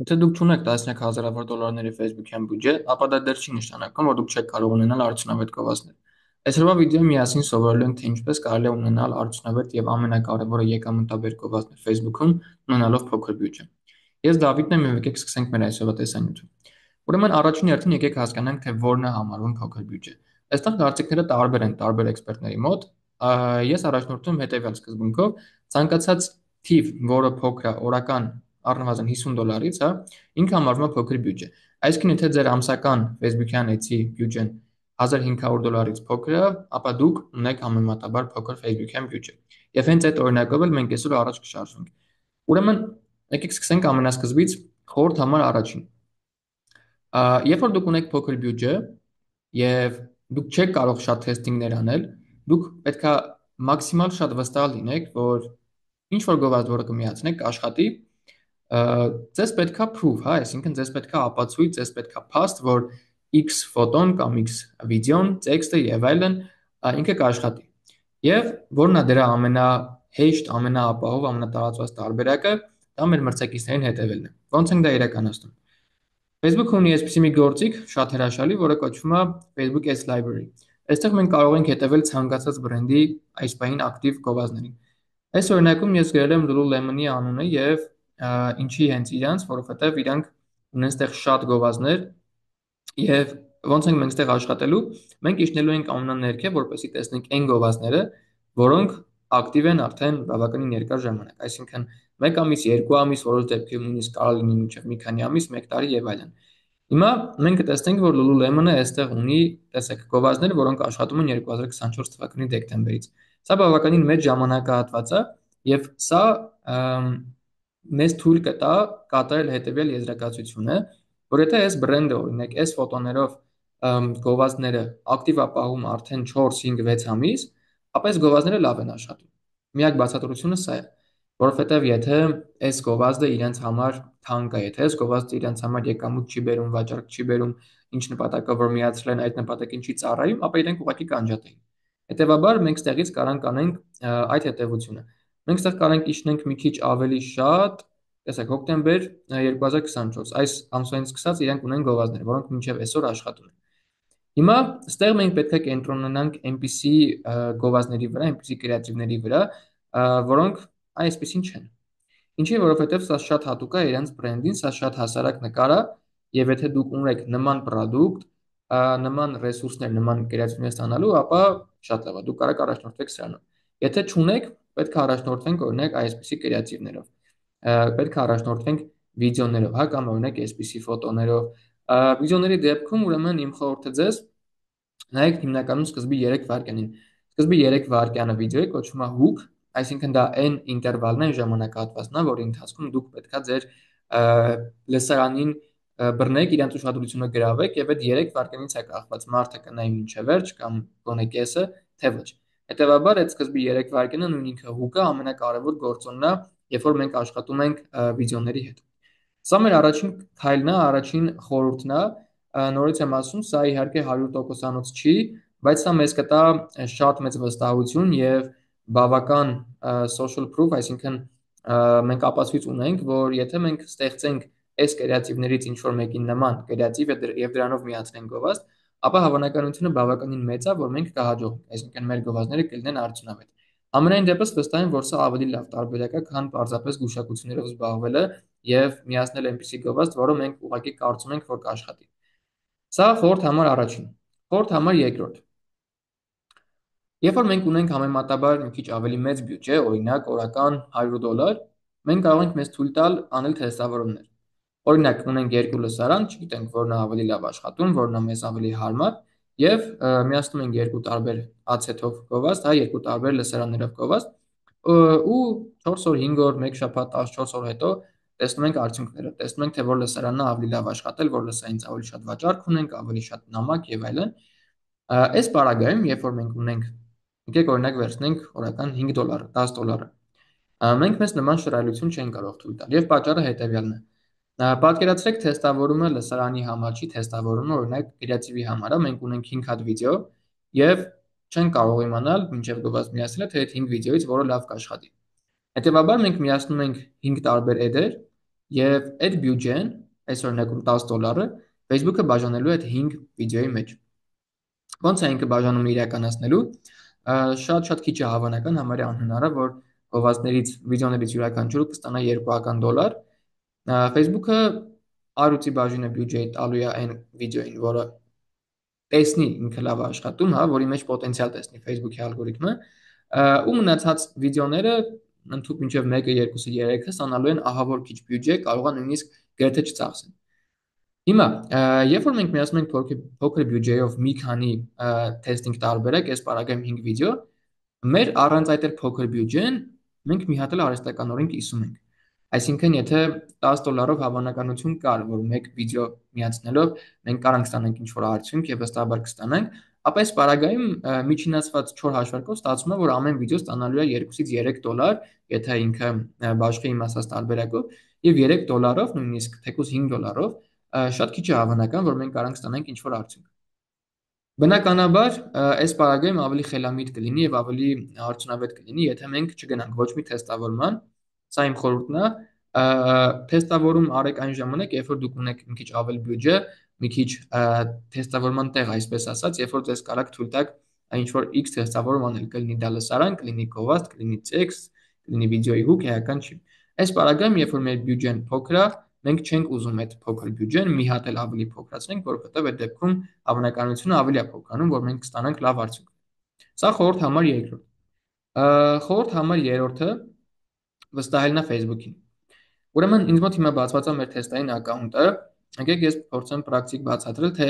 Եթե դուք չունեք տասնյակ հազարավոր դոլարների Facebook-յան բյուջե, ապա դա դեռ չի նշանակում, որ դուք չեք կարող ունենալ արդյունավետ գովազդներ։ Այսօրվա վիդեոյում միասին սովորելու ենք, թե ինչպես կարելի է ունենալ արդյունավետ եւ ամենակարևորը եկամտաբեր գովազդներ Facebook-ում, ունենալով փոքր բյուջե։ Ես Դավիթն եմ եւ եկեք սկսենք մեր այսօրվա տեսանյութը։ Ուրեմն առաջին հերթին եկեք հասկանանք, թե որն է համարվում փոքր բյուջե։ Այստեղ կարծիքները տարբեր են տարբեր էքսպերտների մոտ։ Ես առաջնորդում հետեւյալ սկզբունքով, ցանկացած թիվ, որը փոքր է, օրական առնվազն $50-ից, հա, ինքը համարվում է փոքր բյուջե։ Այսինքն, եթե ձեր ամսական Facebook-յան էցի բյուջեն $1500-ից փոքր է, ապա դուք ունեք համեմատաբար փոքր Facebook-յան բյուջե։ Եվ հենց այդ օրինակով էլ մենք այսօր առաջ կշարժվենք։ Ուրեմն, եկեք սկսենք ամենասկզբից խորհուրդ համար առաջին։ Երբ որ դուք ունեք փոքր բյուջե եւ դուք չեք կարող շատ թեստինգներ անել, դուք պետքա մաքսիմալ շատ վստահ լինեք, որ ինչ որ գովազդ, որը կմիացնեք, կաշխատի, ձեզ պետքա proof, հա, այսինքն ձեզ պետքա ապացույց, ձեզ պետքա փաստ, որ X ֆոտոն կամ X վիդեոն, տեքստը եւ այլն ինքը կաշխատի։ Եվ որն է դրա ամենահեշտ, ամենաապահով, ամենատարածված տարբերակը, դա մեր մրցակիցներին հետևելն է։ Ոնց ենք դա իրականացնում։ Facebook-ը ունի այսպիսի մի գործիք, շատ հրաշալի, որը կոչվում է Facebook Ads Library։ Այստեղ մենք կարող ենք հետևել ցանկացած բրենդի այս պահին ակտիվ գովազդներին։ Այս օրինակում ես գրել եմ Lululemon-ի անունը եւ ինչի հենց իրանց, որովհետեւ իրանք ունեն ստեղ շատ գովազդներ եւ ոնց ենք մենք ստեղ աշխատելու, մենք իջնելու ենք անուններքև, որպեսզի տեսնենք այն գովազդները, որոնք ակտիվ են արդեն բավականին երկար ժամանակ, այսինքն 1 ամիս, 2 ամիս, որոշ դեպքերում նույնիսկ կարող լինի մինչև մի քանի ամիս, 1 տարի եւ այլն։ Հիմա մենք կտեսնենք, որ Lululemon-ը այստեղ ունի, տեսեք, գովազդներ, որոնք աշխատում են 2024 թվականի դեկտեմբերից։ Սա բավականին մեծ ժամանակահատված է եւ սա մեզ թույլ կտա կատարել հետեւյալ եզրակացությունը, որ եթե այս բրենդը օրինակ այս ֆոտոներով գովազդները ակտիվ է պահում արդեն 4, 5, 6 ամիս, ապա այս գովազդները լավ են աշխատում։ Միակ բացատրությունը սա է, որովհետև եթե այս գովազդը իրենց համար թանկ է, եթե այս գովազդը իրենց համար եկամուտ չի բերում, վաճառք չի բերում, ինչ նպատակով որ միացրել են այդ նպատակին չի ծառայում, ապա իրենք ուղղակի կանջատեն։ Հետևաբար մենք ստեղից կարանք անենք այդ հետևությունը։ Մենք ստեղ կարանք իջնենք մի քիչ ավելի շատ, տեսեք, հոկտեմբեր 2024, այս ամսվանից սկսած իրենք ունեն գովազդներ, որոնք մինչև այսօր աշխատում են։ Հիմա ստեղ մենք պետք է կենտրոնանանք այնպիսի գովազդների վրա, այնպիսի կրեատիվների վրա, որոնք այսպեսին չեն։ Ինչի, որովհետև սա շատ հատուկ է իրենց բրենդին, սա շատ հասարակ նկար է, եւ եթե դուք ունեք նման product, նման ռեսուրսներ, նման կրեատիվներ ստանալու, ապա շատ լավ է, դուք կարող առաջնորդվեք սրանով։ Եթե չունեք, պետք է առաջնորդվենք օրինակ այսպիսի կրեատիվներով։ Պետք է առաջնորդվենք վիդեոներով, հա, կամ օրինակ այսպիսի ֆոտոներով։ Վիդեոների դեպքում ուրեմն իմ խորհուրդը ձեզ նայեք հիմնականում սկզբի 3 վայրկյանին։ Սկզբի 3 վայրկյանը վիդեոյի կոչվում է hook, այսինքն դա այն ինտերվալն է, այն ժամանակահատվածն է, որի ընթացքում դուք պետքա ձեր լսարանին բռնեք, իրենց ուշադրությունը գրավեք եւ այդ 3 վայրկյանից է կախված մարդը կնայի մինչև վերջ կամ գոնե կեսը, թե ոչ։ Հետևաբար այդ սկզբի 3 վայրկյանը նույն ինքը hook-ը ամենակարևոր գործոնն է, երբ որ մենք աշխատում ենք վիդեոների հետ։ Սա մեր առաջին քայլն է, առաջին խորհուրդն է, նորից եմ ասում, սա իհարկե 100%-անոց չի, բայց սա մեզ կտա շատ մեծ վստահություն եւ բավական social proof, այսինքն մենք ապացույց ունենք, որ եթե մենք ստեղծենք այս կրեատիվներից ինչ որ մեկին նման կրեատիվ եւ դրանով միացնենք գովազդ, ապա հավանականությունը բավականին մեծ է, որ մենք կհաջողենք, այսինքն մեր գովազդները կլինեն արդյունավետ։ Ամենայն դեպս վստահ եմ, որ սա ավելի լավ տարբերակ է, քան պարզապես գուշակություններով զբաղվելը եւ միացնել այնպիսի գովազդ, որը մենք ուղղակի կարծում ենք, որ կաշխատի։ Սա խորհուրդ համար առաջին։ Խորհուրդ համար երկրորդ։ Երբ որ մենք ունենք համեմատաբար մի քիչ ավելի մեծ բյուջե, օրինակ օրական $100, մենք կարող ենք մեզ թույլ տալ անել թեստավորումներ։ Օրինակ ունենք երկու լսարան, չգիտենք որն է ավելի լավ աշխատում, որն է մեզ ավելի հարմար, եւ միացնում ենք երկու տարբեր ացետով գովազդ, հա, երկու տարբեր լսարաններով գովազդ, ու 4 օր, 5 օր, 1 շաբաթ, 14 օր հետո տեսնում ենք արդյունքները, տեսնում ենք թե որ լսարանն է ավելի լավ աշխատել, որ լսարանից ավելի շատ վաճառք ունենք, ավելի շատ նամակ եւ այլն։ Այս պարագայում, երբ որ մենք ունենք, եկեք օրինակ վերցնենք օրական $5, $10, մենք մեզ նման շռայլություն չենք կարող թույլ տալ եւ պատճառը հետեւյալն է։ Պատկերացրեք թեստավորումը լսարանի համար չի, թեստավորումը օրինակ կրեատիվի համար է, մենք ունենք 5 հատ վիդեո եւ չենք կարող իմանալ մինչեւ գովազդ միացնելը, թե այդ 5 վիդեոից որը լավ կաշխատի։ Հետևաբար մենք միացնում ենք 5 տարբեր էդեր Եվ այդ բյուջեն, այս օրինակում $10, Facebook-ը բաժանելու է այդ 5 վիդեոյի մեջ։ Ոնց է ինքը բաժանում իրականացնելու, շատ քիչ է հավանական, համարյա անհնար է, որ գովազդներից, վիդեոներից յուրաքանչյուրը կստանա $200։ Facebook-ը առյուծի բաժինը բյուջեի տալու է այն վիդեոին, որը տեսնի ինքը լավ աշխատում, հա, որի մեջ պոտենցիալ տեսնի Facebook-ի ալգորիթմը, ու մնացած վիդեոները ընդհանուր մինչև 1-ը, 2-ը, 3-ը ստանալու են ահավոր քիչ բյուջե, կարող է նույնիսկ գրեթե չծախսեն։ Հիմա, երբ որ մենք միացնում ենք փոքր բյուջեով մի քանի թեստինգ տարբերակ, այս պարագայում 5 վիդեո, մեր առանց այդ փոքր բյուջեն մենք մի հատ էլ արհեստականորեն կիսում ենք։ Այսինքն, եթե $10 հավանականություն կար, որ մեկ վիդեո միացնելով մենք կարող ստանանք ինչ-որ արդյունք եւ վստահաբար կստանանք, ապա այս պարագայում միջինացված 4 հաշվարկով ստացվում է, որ ամեն վիդեո ստանալու է $2-ից $3, եթե ինքը բաշխի իմաստած տարբերակով, եւ $3-ով, նույնիսկ թեկուզ $5-ով, շատ քիչ է հավանական, որ մենք կարող ստանանք ինչ-որ արդյունք։ Բնականաբար, այս պարագայում ավելի խելամիտ կլինի եւ ավելի արդյունավետ կլինի, եթե մենք չգնանք ոչ մի թեստավորման, սա իմ խորհուրդն է, թեստավորում արեք այն ժամանակ, երբ որ դուք ունեք մի քիչ ավելի բյուջե, մի քիչ թեստավորման տեղ, այսպես ասած, երբ որ ձեզ կարաք թույլ տաք ինչ որ X թեստավորում անել, կլինի դա լսարան, կլինի գովազդ, կլինի տեքստ, կլինի վիդեոյի հուք, էական չի։ Այս պարագայում, երբ որ մեր բյուջեն փոքր է, մենք չենք ուզում այդ փոքր բյուջեն մի հատ էլ ավելի փոքրացնենք, որովհետև այդ դեպքում հավանականությունը ավելի է փոքրանում, որ մենք կստանանք լավ արդյունք։ Սա խորհուրդ համար երկրորդ։ Խորհուրդ համար երրորդը վստահելն է Facebook-ին։ Ուրեմն ինձ մոտ հիմա բացված է մեր թեստային ակաունտը, եկեք ես փորձեմ պրակտիկ բացատրել, թե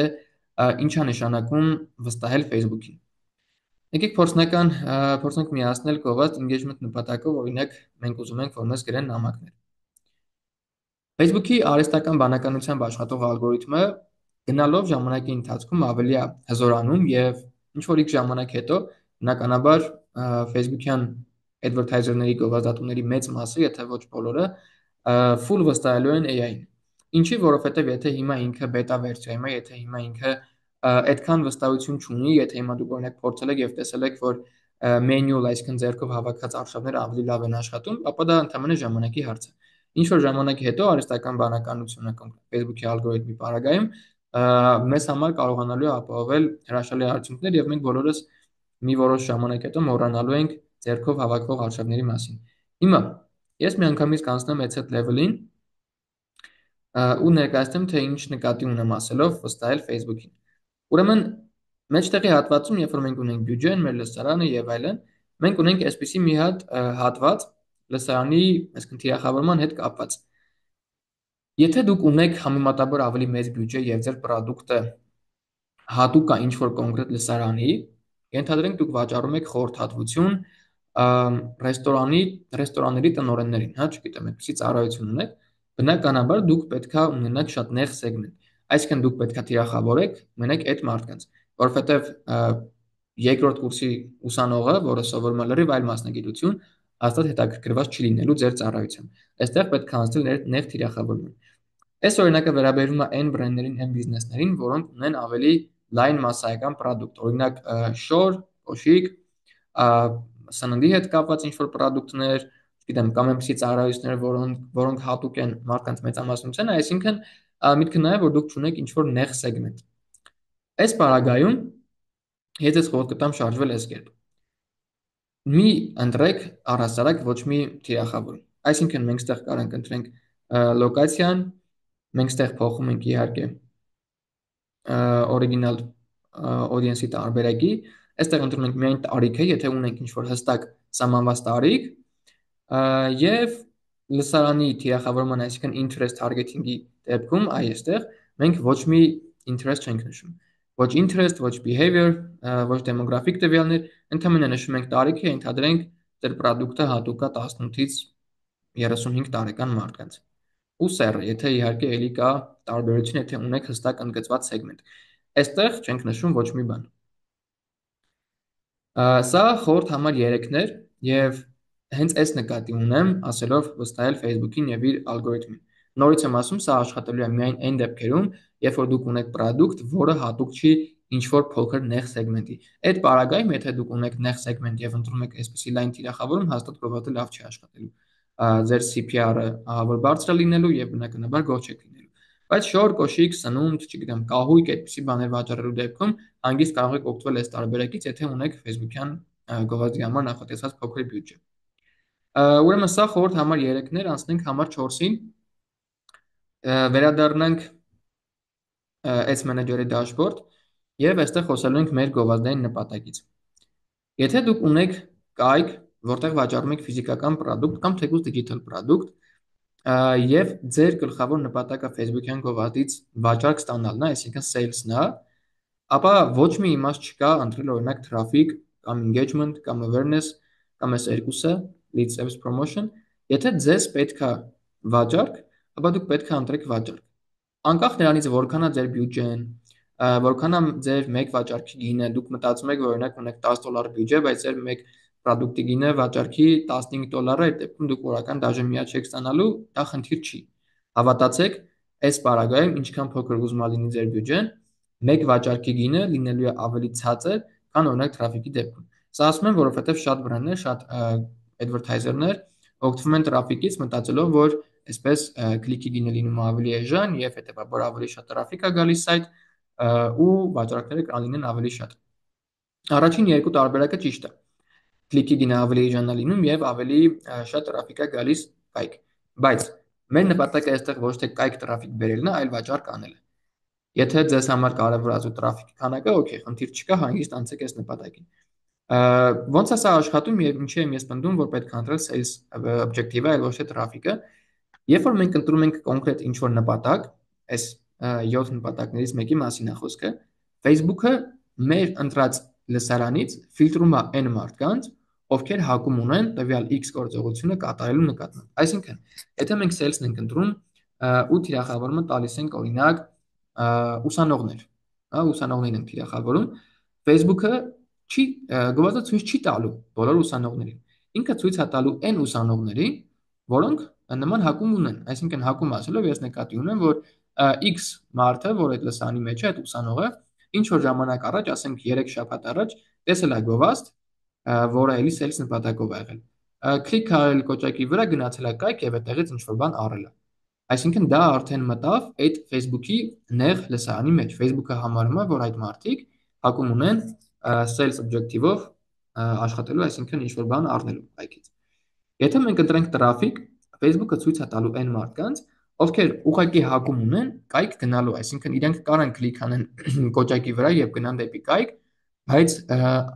ինչ է նշանակում վստահել Facebook-ին։ Եկեք փորձենք միացնել գովազդ engagement նպատակով, օրինակ մենք ուզում ենք, որ մեզ գրեն նամակներ։ Facebook-ի արհեստական բանականությամբ աշխատող ալգորիթմը գնալով ժամանակի ընթացքում ավելի է հզորանում եւ ինչ որ X ժամանակ հետո բնականաբար Facebook-յան advertiser-ների գովազդատուների մեծ մասը, եթե ոչ բոլորը, full վստահելու են AI-ին։ Ինչի, որովհետեւ եթե հիմա ինքը բետա վերսիայում է, եթե հիմա ինքը այդքան վստահություն չունի, եթե հիմա դուք օրինակ փորձել եք եւ տեսել եք, որ manual, այսինքն ձեռքով հավաքած արշավները ավելի լավ են աշխատում, ապա դա ընդհանրապես ժամանակի հարց է։ Ինչ որ ժամանակի հետո արհեստական բանականությունը կամ Facebook-ի ալգորիթմի պարագայում մեզ համար կարողանալու է ապահովել հրաշալի արդյունքներ եւ մենք բոլորս մի որոշ ժամանակ հետո մոռանալու ենք ձեռքով հավաքվող արշավների մասին։ Հիմա ես միանգամից կանցնեմ այդ set level-ին ու ներկայացնեմ, թե ինչ նկատի ունեմ ասելով վստահել Facebook-ին։ Ուրեմն մեջտեղի հատվածում, երբ որ մենք ունենք բյուջեն, մեր լսարանը եւ այլն, մենք ունենք այսպիսի մի հատ հատված լսարանի, այսինքն թիրախավորման հետ կապված։ Եթե դուք ունեք համեմատաբար ավելի մեծ բյուջե եւ ձեր product-ը հատուկ է ինչ որ կոնկրետ լսարանի, ենթադրենք դուք վաճառում եք խորհրդատվություն ռեստորանների տնօրեններին, հա, չգիտեմ, այդպեսի ծառայություն ունեք, բնականաբար դուք պետքա ունենաք շատ նեղ սեգմենտ։ Այսինքն դուք պետքա թիրախավորեք մենակ այդ մարդկանց, որովհետեւ երկրորդ կուրսի ուսանողը, որը սովորում է լրիվ այլ մասնագիտություն, հաստատ հետաքրքրված չի լինելու ձեր ծառայությամբ։ Այստեղ պետք է անցնել նեղ թիրախավորման։ Այս օրինակը վերաբերում է այն բրենդերին, այն բիզնեսներին, որոնք ունեն ավելի լայն մասսայական product, օրինակ շոր, կոշիկ, սննդի հետ կապված ինչ-որ product-ներ, չգիտեմ, կամ այնպիսի ծառայություններ, որոնք հատուկ են մարդկանց մեծամասնությանը, այսինքն միտքը նա է, որ դուք ունեք ինչ-որ նեղ սեգմենտ։ Այս պարագայում ես ձեզ խորհուրդ կտամ շարժվել այս կերպ։ Մի ընտրեք առհասարակ ոչ մի թիրախավորում։ Այսինքն մենք ստեղ կարող ենք ընտրենք լոկացիան, մենք ստեղ փոխում ենք իհարկե օրիգինալ audience-ի տարբերակի, այստեղ ընտրում ենք միայն տարիքը, եթե ունենք ինչ-որ հստակ սահմանված տարիք, եւ լսարանի թիրախավորման, այսինքն interest targeting-ի դեպքում այստեղ մենք ոչ մի interest չենք նշում։ Ոչ interest, ոչ behavior, ոչ demographic տվյալներ, ընդհանրապես նշում ենք տարիքը, ենթադրենք ձեր product-ը հատուկ է 18-ից 35 տարեկան մարդկանց։ Ու սեռը, եթե իհարկե էլի կա տարբերություն, եթե ունեք հստակ ընդգծված սեգմենտ։ Այստեղ չենք նշում ոչ մի բան։ Սա խորհուրդ համար 3-ն էր եւ հենց այս նկատի ունեմ ասելով վստահել Facebook-ին եւ իր ալգորիթմին։ Նորից եմ ասում, սա աշխատելու է միայն այն դեպքերում, երբ որ դուք ունեք product, որը հատուկ չի ինչ որ փոքր նեղ սեգմենտի։ Այդ պարագայում, եթե դուք ունեք նեղ սեգմենտ եւ ընտրում եք այսպիսի լայն թիրախավորում, հաստատ գովազդը լավ չի աշխատելու։ ձեր CPR-ը որ բարձր է լինելու եւ բնականաբար գոհ չեք լինելու։ Բայց շոր, կոշիկ, սնունդ, չգիտեմ, կահույք այդպիսի բաներ վաճառելու դեպքում հանգիստ կարող եք օգտվել այս տարբերակից, եթե ունեք Facebook-յան գովազդի համար նախատեսված փոքր բյուջե։ Ուրեմն սա խորհուրդ համար 3-ներ, անցնենք համար 4-ին, վերադառնանք Ads Manager-ի դաշբորդ եւ այստեղ խոսելու ենք մեր գովազդային նպատակից։ Եթե դուք ունեք կայք, որտեղ վաճառում եք ֆիզիկական product կամ թեկուզ digital product, եւ ձեր գլխավոր նպատակը Facebook-յան գովազդից վաճառք ստանալն է, այսինքն sales-ն է, ապա ոչ մի իմաստ չկա ընտրել օրինակ traffic կամ engagement կամ awareness կամ այս երկուսը lead sales promotion, եթե ձեզ պետք է վաճառք, ապա դուք պետք է ընտրեք վաճառք։ Անկախ նրանից որքան է ձեր բյուջեն, որքան է ձեր մեկ վաճառքի գինը, դուք մտածում եք, որ օրինակ ունեք $10 բյուջե, բայց ձեր մեկ product-ի գինը վաճառքի $15 է, այդ դեպքում դուք օրական դաժե միա չեք ստանալու, դա խնդիր չի։ Հավատացեք, այս պարագայում ինչքան փոքր ուզում լինի ձեր բյուջեն, մեկ վաճառքի գինը լինելու է ավելի ցածր, քան օրինակ traffic-ի դեպքում։ Սա ասում եմ, որովհետև շատ բրենդներ, շատ advertiser-ներ օգտվում են traffic-ից, մտածելով, որ այսպես քլիքի գինը լինում է ավելի էժան եւ հետեւաբար ավելի շատ traffic է գալիս сайт ու վաճառքները կանլինեն ավելի շատ։ Առաջին երկու տարբերակը ճիշտ է։ Քլիքի գինը ավելի էժան է լինում եւ ավելի շատ traffic է գալիս կայք։ Բայց մեր նպատակը այստեղ ոչ թե կայք traffic բերելն է, այլ վաճառք անելը։ Եթե ձեզ համար կարևորացու traffic-ի քանակը, օքեյ, խնդիր չկա, հանգիստ անցեք այս նպատակին։ Ոնց է սա աշխատում եւ ինչի եմ ես պնդում, որ պետք է ընտրել sales objective-ը, այլ ոչ թե traffic-ը։ Երբ որ մենք ընտրում ենք կոնկրետ ինչ-որ նպատակ, այս 7 նպատակներից մեկի մասին է խոսքը, Facebook-ը մեր ընտրած լսարանից ֆիլտրում է n մարդկանց, ովքեր հակում ունեն տվյալ X գործողությունը կատարելու նկատմամբ։ Այսինքն, եթե մենք sales-ն ենք ընտրում ու թիրախավորումը տալիս ենք օրինակ ուսանողներ, ուսանողներին ենք թիրախավորում, Facebook-ը գովազդը ցույց չի տալու բոլոր ուսանողներին։ Ինքը ցույց է տալու n ուսանողներին, որոնք նման հակում ունեն, այսինքն հակում ասելով ես նկատի ունեմ, որ X մարդը, որ այդ լսանի մեջ է, այդ ուսանողը, ինչ որ ժամանակ առաջ, ասենք 3 շաբաթ առաջ, տեսել է գովազդ, որը էլի sales նպատակով է եղել։ Քլիկ արել կոճակի վրա, գնացել է կայք եւ այդտեղից ինչ որ բան առել է։ Այսինքն դա արդեն մտավ այդ Facebook-ի նեղ լսարանի մեջ։ Facebook-ը համարում է, որ այդ մարդիկ հակում ունեն sales objective-ով աշխատելու, այսինքն ինչ որ բան առնելու կայքից։ Եթե մենք ընտրենք traffic, Facebook-ը ցույց է տալու այն մարդկանց, ովքեր ուղղակի հակում ունեն կայք գնալու, այսինքն իրենք կարան կլիկ անեն կոճակի վրա եւ գնան դեպի կայք, բայց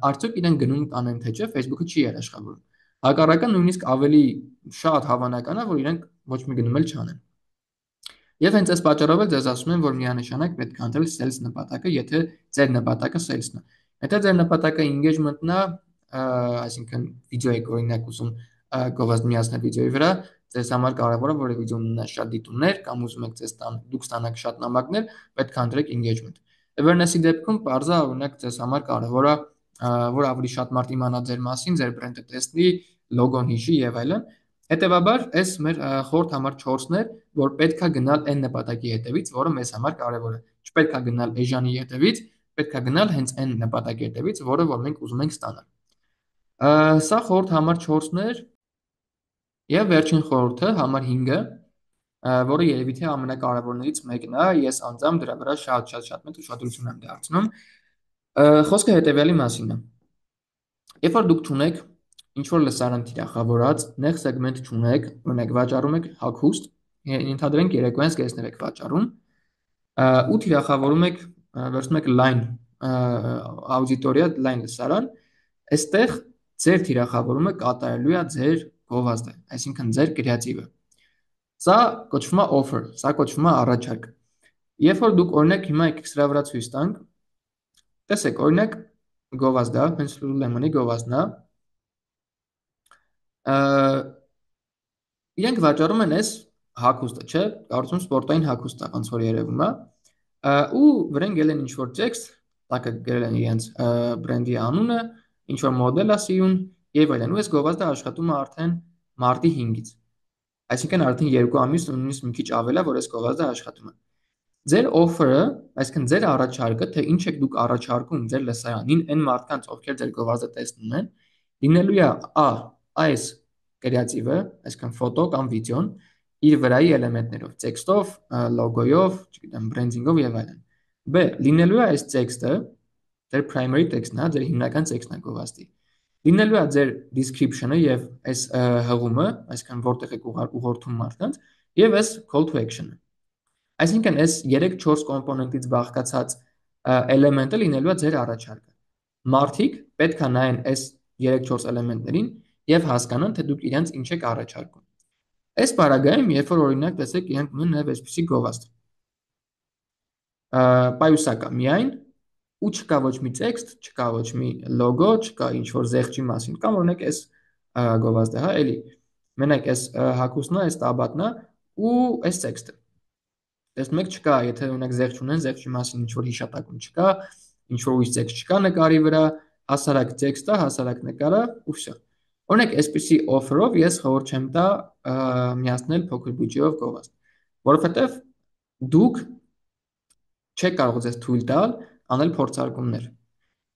արդյոք իրենք գնում տանեն թե չէ, Facebook-ը չի երաշխավորում։ Հակառակը նույնիսկ ավելի շատ հավանական է, որ իրենք ոչ մի գնում էլ չանեն։ Եվ հենց այս պատճառով էլ ձեզ ասում եմ, որ միանշանակ պետք է ընտրել sales նպատակը, եթե ձեր նպատակը sales-ն է։ Եթե ձեր նպատակը engagement-ն է, այսինքն վիդեո եք օրինակ ուզում գովազդ միացնել վիդեոյի վրա, ձեզ համար կարևոր է, որ վիդեոն ունենա շատ դիտումներ կամ ուզում եք դուք ստանաք շատ նամակներ, պետք է ընտրեք engagement։ Awareness-ի դեպքում բարձա օրինակ ձեզ համար կարևոր է, որ ավելի շատ մարդ իմանա ձեր մասին, ձեր բրենդը տեսնի, լոգոն հիշի եւ այլն։ Հետևաբար, այս մեր խորհուրդ համար 4-ն էր, որ պետքա գնալ այն նպատակի հետևից, որը մեզ համար կարևոր է։ Չպետք է գնալ էժանի հետևից, պետք է գնալ հենց այն նպատակի հետևից, որը որ մենք ուզում ենք ստանալ։ Սա խորհուրդ համար 4-ն էր, եւ վերջին խորհուրդը համար 5-ը, որը երևի թե ամենակարևորներից մեկն է, ես անձամբ դրա վրա շատ մեծ ուշադրություն եմ դարձնում։ Խոսքը հետեւյալի մասին է։ Երբ որ դուք ունեք ինչ որ լսարան թիրախավորած, նեղ սեգմենտ չունեք, օրինակ վաճառում եք հագուստ, ենթադրենք երեկոյան սկեսներ եք վաճառում, ու թիրախավորում եք, վերցնում եք line աուդիտորիա, line լսարան, այստեղ ձեր թիրախավորումը կատարելու է ձեր գովազդը, այսինքն ձեր կրեատիվը։ Սա կոչվում է offer, սա կոչվում է առաջարկ։ Երբ որ դուք օրինակ հիմա եք սրա վրա ցույց տանք, տեսեք, օրինակ գովազդ է, հենց Lululemon-ի գովազդն է, իրենք վաճառում են այս հագուստը, չէ՞, կարծում սպորտային հագուստ է, ոնց որ երևում է, ու վրան գել են ինչ որ տեքստ, տակը գրել են իրենց բրենդի անունը, ինչ որ մոդել է սիրուն եւ այլն։ Ու այս գովազդը աշխատում է արդեն մարտի 5-ից։ Այսինքն արդեն 2 ամիս ու նույնիսկ մի քիչ ավել է, որ այս գովազդը աշխատում է։ Ձեր offer-ը, այսինքն ձեր առաջարկը, թե ինչ եք դուք առաջարկում ձեր լսարանին այն մարդկանց, ովքեր ձեր գովազդը տեսնում են, լինելու է այս կրեատիվը, այսինքն ֆոտո կամ վիդեոն իր վրայի էլեմենտներով, տեքստով, լոգոյով, չգիտեմ, բրենդինգով եւ այլն։ B. Լինելու է այս տեքստը ձեր primary տեքստն է, ձեր հիմնական տեքստն է գովազդի։ Լինելու է ձեր description-ը եւ այս հղումը, այսինքն որտեղ եք ուղղորդում մարդկանց, եւ այս call to action-ը։ Այսինքն այս 3-4 կոմպոնենտից բաղկացած էլեմենտը լինելու է ձեր առաջարկը։ Մարդիկ պետք է նայեն այս 3-4 էլեմենտներին եւ հասկանան, թե դուք իրենց ինչ եք առաջարկում։ Այս բaragայում, երբ որ օրինակ տեսեք, իրենք ունեն նաեւ այսպիսի գովազդ։ Պայուսակա միայն ու չկա ոչ մի տեքստ, չկա ոչ մի լոգո, չկա ինչ որ զեղչի մասին, կամ օրինակ այս գովազդը, հա, էլի։ Մենակ այս հակուսնա, այս տաբատնա ու այս տեքստը։ Տեսնում եք, չկա, եթե օրինակ զեղչ ունեն, զեղչի մասին ինչ որ հիշատակում չկա, ինչ որ ուրիշ տեքստ չկա նկարի վրա, հասարակ տեքստը, հասարակ նկարը ու վсё։ Օրինակ, այսպիսի offer-ով ես խորհուրդ չեմ տա միացնել փոքր բյուջեով գովազդ, որովհետև դուք չեք կարող ձեզ թույլ տալ անել փորձարկումներ։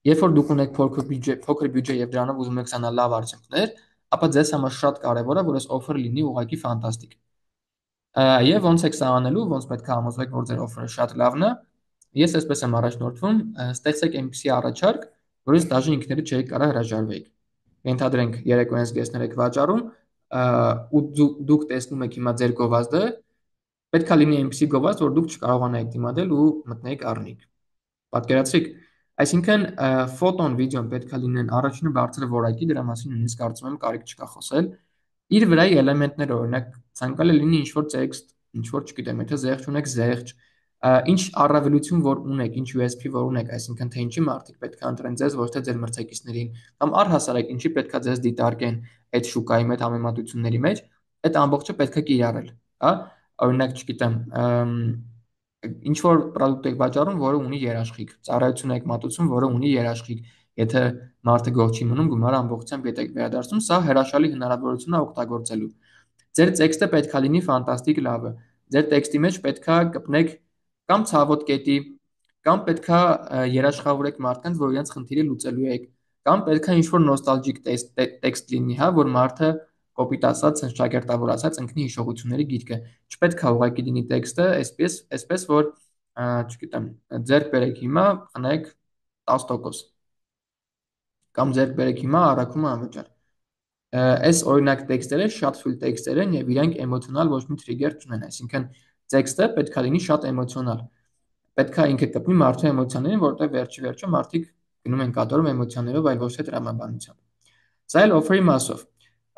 Երբ որ դուք ունեք փոքր բյուջե եւ դրանով ուզում եք ստանալ լավ արդյունքներ, ապա ձեզ համար շատ կարեւոր է, որ այս offer-ը լինի ուղղակի ֆանտաստիկ։ Եվ ոնց եք սա անելու, ոնց պետք է համոզվեք, որ ձեր offer-ը շատ լավն է։ Ես այսպես եմ առաջնորդվում, ստեղծեք այնպիսի առաջարկ, որից դաժե ինքներդ չէիք կարող հրաժարվեիք։ Ենթադրենք երեկոյան զգեստներ եք վաճառում, ու դուք տեսնում եք հիմա ձեր գովազդը, պետք է լինի այնպիսի գովազդ, որ դուք չկարողանայիք դիմադրել ու մտնեիք առնիք։ Պատկերացրիք, այսինքն ֆոտոն, վիդեոն պետք է լինեն առաջինը բարձր որակի, դրա մասին նույնիսկ կարծում եմ կարիք չկա խոսել։ Իր վրայի էլեմենտները, օրինակ, ցանկալի լինի ինչ որ տեքստ, ինչ որ, չգիտեմ, եթե զեղչ ունեք, զեղչ, ինչ առավելություն որ ունեք, ինչ USP որ ունեք, այսինքն թե ինչի մարդիկ պետք է ընտրեն ձեզ, ոչ թե ձեր մրցակիցներին, կամ առհասարակ ինչի պետք է ձեզ դիտարկեն այդ շուկայի մեջ համեմատությունների մեջ, այդ ամբողջը պետք է կիրառել, հա։ Օրինակ, չգիտեմ, ինչ որ product եք վաճառում, որը ունի երաշխիք, ծառայություն եք մատուցում, որը ունի երաշխիք, եթե մարդը գող չի մնում, գումարը ամբողջությամբ ետ եք վերադարձնում, սա հրաշալի հնարավորություն է օգտագործելու։ Ձեր տեքստը պետքա լինի ֆանտաստիկ լավը։ Ձեր տեքստի մեջ պետքա կպնեք կամ ցավոտ կետի, կամ պետքա երաշխավորեք մարդկանց, որ իրենց խնդիրը լուծելու եք, կամ պետքա ինչ-որ նոստալգիկ տեքստ լինի, հա, որ մարդը կոպիտ ասած, շակերտավոր ասած ընկնի հիշողությունների գիրկը։ Չպետքա ուղղակի լինի տեքստը այսպես որ, չգիտեմ, ձեր բերեք հիմա, խնայեք 10%, կամ ձեր բերեք հիմա, առաքումը անվճար։ Այս օրինակ տեքստերը շատ թույլ տեքստեր են եւ իրենք էմոցիոնալ ոչ մի trigger չունեն, այսինքն տեքստը պետքա լինի շատ էմոցիոնալ։ Պետքա ինքը կպնի մարդու էմոցիաներին, որտեղ վերջի վերջո մարդիկ գնում են կատարում էմոցիաներով, այլ ոչ թե տրամաբանությամբ։ Սա էլ offer-ի մասով։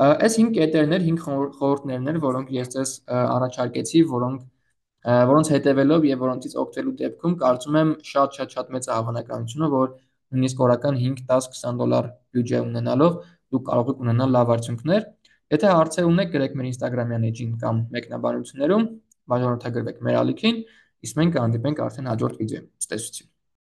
Այս 5 կետերն էր, 5 խորհուրդներն էր, որոնք ես ձեզ առաջարկեցի, որոնց հետևելով եւ որոնցից օգտվելու դեպքում կարծում եմ շատ մեծ է հավանականությունը, որ նույնիսկ օրական 5, 10, $20 բյուջե ունենալով դուք կարող եք ունենալ լավ արդյունքներ։ Եթե հարցեր ունեք, գրեք մեր Instagram-յան էջին կամ մեկնաբանություններում, բաժանորդագրվեք մեր ալիքին, իսկ մենք կհանդիպենք արդեն հաջորդ վիդեոյում։ Ցտեսություն։